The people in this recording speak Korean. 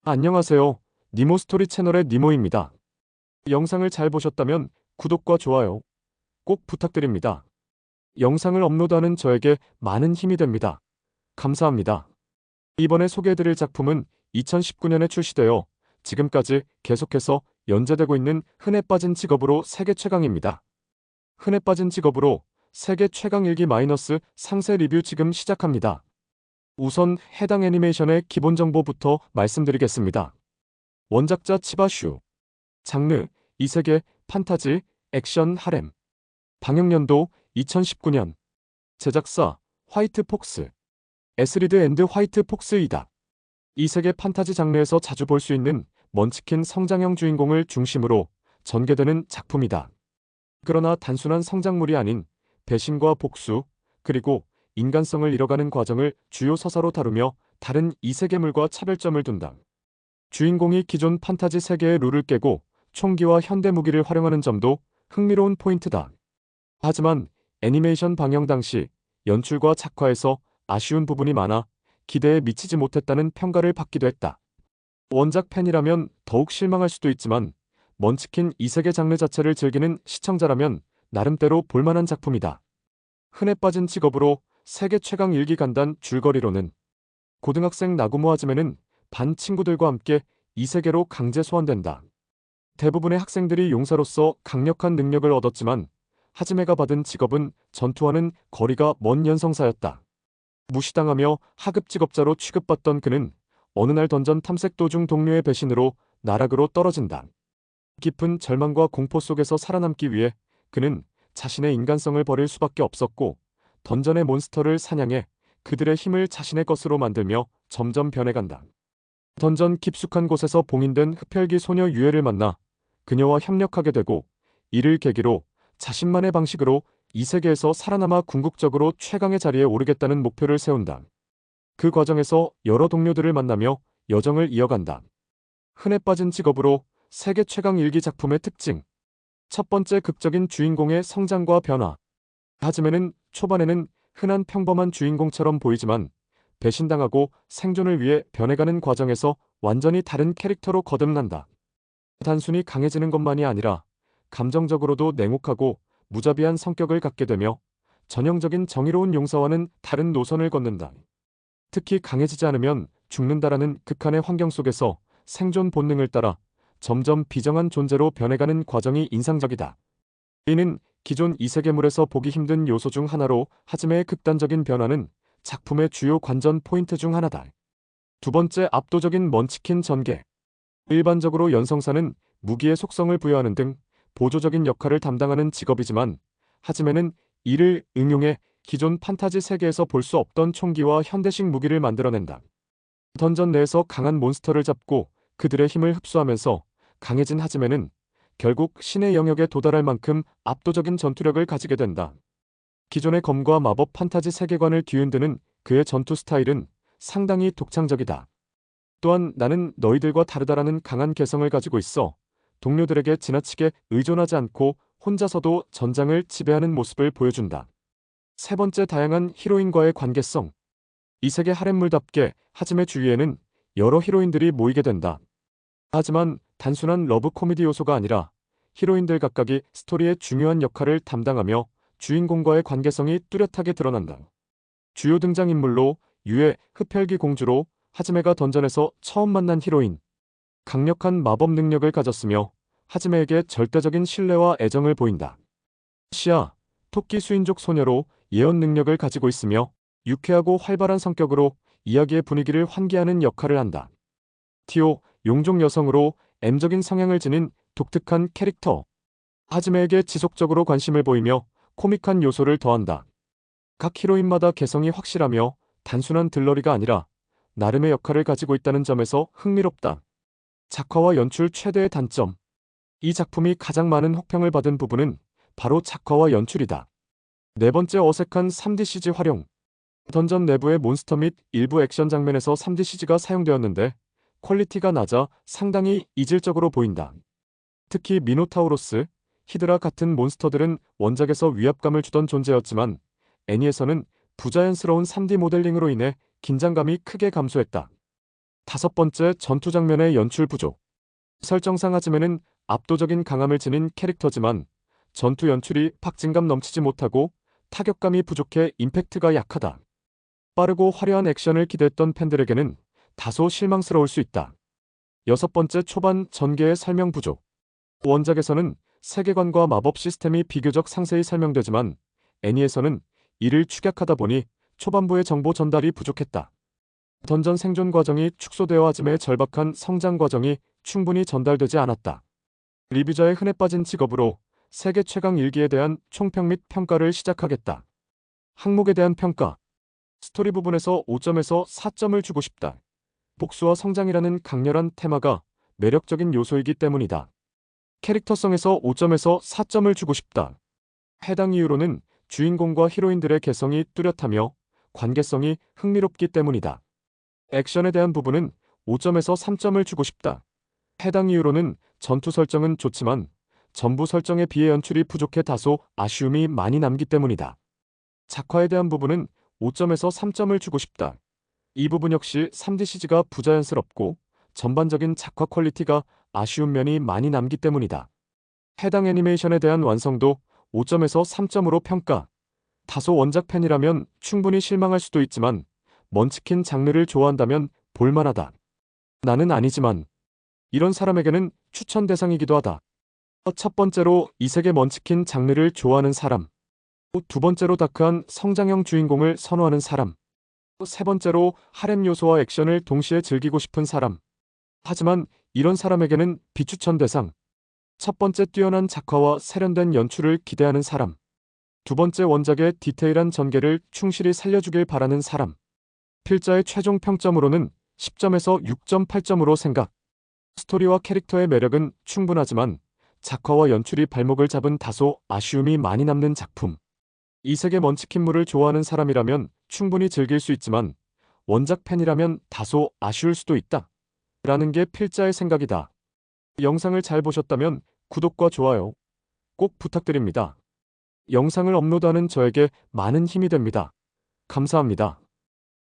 안녕하세요. 니모 스토리 채널의 니모입니다. 영상을 잘 보셨다면 구독과 좋아요 꼭 부탁드립니다. 영상을 업로드하는 저에게 많은 힘이 됩니다. 감사합니다. 이번에 소개해드릴 작품은 2019년에 출시되어 지금까지 계속해서 연재되고 있는 흔해 빠진 직업으로 세계 최강입니다. 흔해 빠진 직업으로 세계 최강 일기 마이너스 상세 리뷰 지금 시작합니다. 우선 해당 애니메이션의 기본 정보부터 말씀드리겠습니다. 원작자 치바슈, 장르 이세계 판타지 액션 하렘, 방영연도 2019년, 제작사 화이트 폭스, 에스리드 앤드 화이트 폭스이다. 이세계 판타지 장르에서 자주 볼 수 있는 먼치킨 성장형 주인공을 중심으로 전개되는 작품이다. 그러나 단순한 성장물이 아닌 배신과 복수, 그리고 인간성을 잃어가는 과정을 주요 서사로 다루며 다른 이세계물과 차별점을 둔다. 주인공이 기존 판타지 세계의 룰을 깨고 총기와 현대 무기를 활용하는 점도 흥미로운 포인트다. 하지만 애니메이션 방영 당시 연출과 작화에서 아쉬운 부분이 많아 기대에 미치지 못했다는 평가를 받기도 했다. 원작 팬이라면 더욱 실망할 수도 있지만 먼치킨 이세계 장르 자체를 즐기는 시청자라면 나름대로 볼만한 작품이다. 흔해 빠진 직업으로 세계 최강 일기 간단 줄거리로는 고등학생 나구모 하즈메는 반 친구들과 함께 이 세계로 강제 소환된다. 대부분의 학생들이 용사로서 강력한 능력을 얻었지만 하즈메가 받은 직업은 전투와는 거리가 먼 연성사였다. 무시당하며 하급 직업자로 취급받던 그는 어느 날 던전 탐색 도중 동료의 배신으로 나락으로 떨어진다. 깊은 절망과 공포 속에서 살아남기 위해 그는 자신의 인간성을 버릴 수밖에 없었고 던전의 몬스터를 사냥해 그들의 힘을 자신의 것으로 만들며 점점 변해간다. 던전 깊숙한 곳에서 봉인된 흡혈귀 소녀 유에를 만나 그녀와 협력하게 되고 이를 계기로 자신만의 방식으로 이 세계에서 살아남아 궁극적으로 최강의 자리에 오르겠다는 목표를 세운다. 그 과정에서 여러 동료들을 만나며 여정을 이어간다. 흔해 빠진 직업으로 세계 최강 일기 작품의 특징. 첫 번째, 극적인 주인공의 성장과 변화. 하즈메는 초반에는 흔한 평범한 주인공처럼 보이지만 배신당하고 생존을 위해 변해가는 과정에서 완전히 다른 캐릭터로 거듭난다. 단순히 강해지는 것만이 아니라 감정적으로도 냉혹하고 무자비한 성격을 갖게 되며 전형적인 정의로운 용사와는 다른 노선을 걷는다. 특히 강해지지 않으면 죽는다라는 극한의 환경 속에서 생존 본능을 따라 점점 비정한 존재로 변해가는 과정이 인상적이다. 이는 기존 이세계물에서 보기 힘든 요소 중 하나로 하즈메의 극단적인 변화는 작품의 주요 관전 포인트 중 하나다. 두 번째, 압도적인 먼치킨 전개. 일반적으로 연성사는 무기의 속성을 부여하는 등 보조적인 역할을 담당하는 직업이지만 하즈메는 이를 응용해 기존 판타지 세계에서 볼 수 없던 총기와 현대식 무기를 만들어낸다. 던전 내에서 강한 몬스터를 잡고 그들의 힘을 흡수하면서 강해진 하즈메는 결국 신의 영역에 도달할 만큼 압도적인 전투력을 가지게 된다. 기존의 검과 마법 판타지 세계관을 뒤흔드는 그의 전투 스타일은 상당히 독창적이다. 또한 나는 너희들과 다르다라는 강한 개성을 가지고 있어 동료들에게 지나치게 의존하지 않고 혼자서도 전장을 지배하는 모습을 보여준다. 세 번째, 다양한 히로인과의 관계성. 이 세계 하렘물답게 하즈메 주위에는 여러 히로인들이 모이게 된다. 하지만 단순한 러브 코미디 요소가 아니라 히로인들 각각이 스토리의 중요한 역할을 담당하며 주인공과의 관계성이 뚜렷하게 드러난다. 주요 등장인물로 유에 흡혈귀 공주로 하즈메가 던전에서 처음 만난 히로인. 강력한 마법 능력을 가졌으며 하즈메에게 절대적인 신뢰와 애정을 보인다. 시아, 토끼 수인족 소녀로 예언 능력을 가지고 있으며 유쾌하고 활발한 성격으로 이야기의 분위기를 환기하는 역할을 한다. 티오, 용종 여성으로 M적인 성향을 지닌 독특한 캐릭터. 하즈메에게 지속적으로 관심을 보이며 코믹한 요소를 더한다. 각 히로인마다 개성이 확실하며 단순한 들러리가 아니라 나름의 역할을 가지고 있다는 점에서 흥미롭다. 작화와 연출 최대의 단점. 이 작품이 가장 많은 혹평을 받은 부분은 바로 작화와 연출이다. 네 번째, 어색한 3DCG 활용. 던전 내부의 몬스터 및 일부 액션 장면에서 3DCG가 사용되었는데 퀄리티가 낮아 상당히 이질적으로 보인다. 특히 미노타우로스, 히드라 같은 몬스터들은 원작에서 위압감을 주던 존재였지만 애니에서는 부자연스러운 3D 모델링으로 인해 긴장감이 크게 감소했다. 5번째, 전투 장면의 연출 부족. 설정상 하즈메는 압도적인 강함을 지닌 캐릭터지만 전투 연출이 박진감 넘치지 못하고 타격감이 부족해 임팩트가 약하다. 빠르고 화려한 액션을 기대했던 팬들에게는 다소 실망스러울 수 있다. 6번째, 초반 전개의 설명 부족. 원작에서는 세계관과 마법 시스템이 비교적 상세히 설명되지만 애니에서는 이를 축약하다 보니 초반부의 정보 전달이 부족했다. 던전 생존 과정이 축소되어 하즈메의 절박한 성장 과정이 충분히 전달되지 않았다. 리뷰자의 흔해 빠진 직업으로 세계 최강 일기에 대한 총평 및 평가를 시작하겠다. 항목에 대한 평가. 스토리 부분에서 5점에서 4점을 주고 싶다. 복수와 성장이라는 강렬한 테마가 매력적인 요소이기 때문이다. 캐릭터성에서 5점에서 4점을 주고 싶다. 해당 이유로는 주인공과 히로인들의 개성이 뚜렷하며 관계성이 흥미롭기 때문이다. 액션에 대한 부분은 5점에서 3점을 주고 싶다. 해당 이유로는 전투 설정은 좋지만 전부 설정에 비해 연출이 부족해 다소 아쉬움이 많이 남기 때문이다. 작화에 대한 부분은 5점에서 3점을 주고 싶다. 이 부분 역시 3D CG가 부자연스럽고 전반적인 작화 퀄리티가 아쉬운 면이 많이 남기 때문이다. 해당 애니메이션에 대한 완성도 5점에서 3점으로 평가. 다소 원작 팬이라면 충분히 실망할 수도 있지만 먼치킨 장르를 좋아한다면 볼만하다. 나는 아니지만 이런 사람에게는 추천 대상이기도 하다. 첫 번째로 이색의 먼치킨 장르를 좋아하는 사람. 두 번째로 다크한 성장형 주인공을 선호하는 사람. 세 번째로 하렘 요소와 액션을 동시에 즐기고 싶은 사람. 하지만 이런 사람에게는 비추천 대상. 첫 번째, 뛰어난 작화와 세련된 연출을 기대하는 사람. 두 번째, 원작의 디테일한 전개를 충실히 살려주길 바라는 사람. 필자의 최종 평점으로는 10점에서 6.8점으로 생각. 스토리와 캐릭터의 매력은 충분하지만 작화와 연출이 발목을 잡은 다소 아쉬움이 많이 남는 작품. 이색의 먼치킨물을 좋아하는 사람이라면 충분히 즐길 수 있지만 원작 팬이라면 다소 아쉬울 수도 있다. 라는 게 필자의 생각이다. 영상을 잘 보셨다면 구독과 좋아요 꼭 부탁드립니다. 영상을 업로드하는 저에게 많은 힘이 됩니다. 감사합니다.